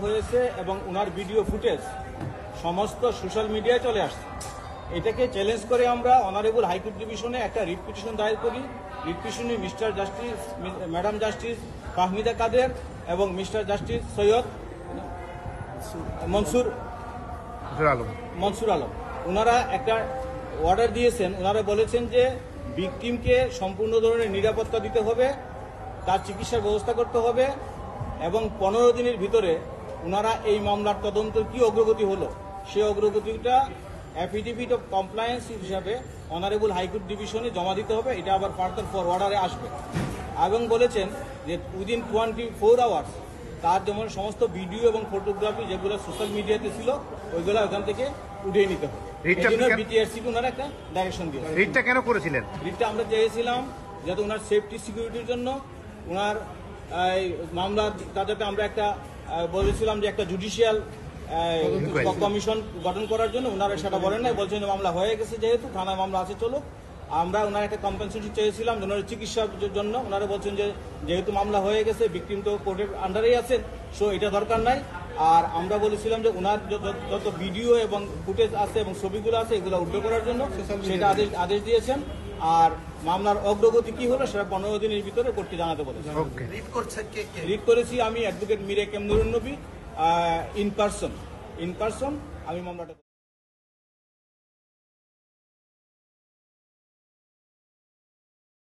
হয়েছে এবং ওনার video footage সমস্ত সোশ্যাল মিডিয়ায় চলে আসছে। এটাকে চ্যালেঞ্জ করে আমরা অনারেবল হাইকোর্ট ডিভিশনে একটা রিট পিটিশন দায়ের করি। রিট পিটিশনে mister justice, madam justice Fahmida Quader এবং মিস্টার জাস্টিস সৈয়দ মনসুর আলম ওনারা একটা অর্ডার দিয়েছেন। ওনারা বলেছেন যে ভিকটিমকে সম্পূর্ণ ধরনের নিরাপত্তা দিতে হবে, তার চিকিৎসার ব্যবস্থা করতে হবে এবং 15 দিনের ভিতরে ওনারা এই মামলার তদন্তের কি অগ্রগতি হলো সেই অগ্রগতিটা অ্যাফিডেভিট অফ কমপ্লায়েন্স হিসাবে অনারেবল হাইকোর্ট ডিভিশনে জমা দিতে হবে। এটা আবার ফার্দার ফর অর্ডারে আসবে এবং বলেছেন যে উইদিন 24 আওয়ার্স তার যেমন সমস্ত ভিডিও এবং ফটোগ্রাফি যেগুলো সোশ্যাল মিডিয়াতে ছিল ওইগুলো ওখান থেকে উঠিয়ে নিতে হবে। বিটিআরসিকে ওনারা একটা ডাইরেকশন দিয়ে রিটটা কেন করেছিলেন? রিটটা আমরা চেয়েছিলাম যাতে ওনার সেফটি সিকিউরিটির জন্য ওনার মামলা যাতে আমরা একটা বলেছিলাম যে একটা জুডিশিয়াল কমিশন গঠন করার জন্য। ওনারা সেটা বলেন নাই, বলছেন যে মামলা হয়ে গেছে, যেহেতু থানায় মামলা আছে চলো। আমরা ওনার একটা কম্পেনসেশন চেয়েছিলাম ওনার চিকিৎসার জন্য। ওনারা বলছেন যে যেহেতু মামলা হয়ে গেছে, ভিকটিম তো কোর্টের আন্ডারেই আছেন, সো এটা দরকার নাই। আর আমরা বলেছিলাম যে ওনার যত ভিডিও এবং ফুটেজ আছে এবং ছবিগুলো আছে এগুলো উদ্ধার করার জন্য সেটা আদেশ দিয়েছেন। আর মামলার অগ্রগতি কি হলো সেটা 15 দিনের ভিতরে কোর্টকে জানাতে বলেছেন। রিট করেছি আমি অ্যাডভোকেট মিরে কেম নুরুন নবী ইন পার্সন আমি মামলাটা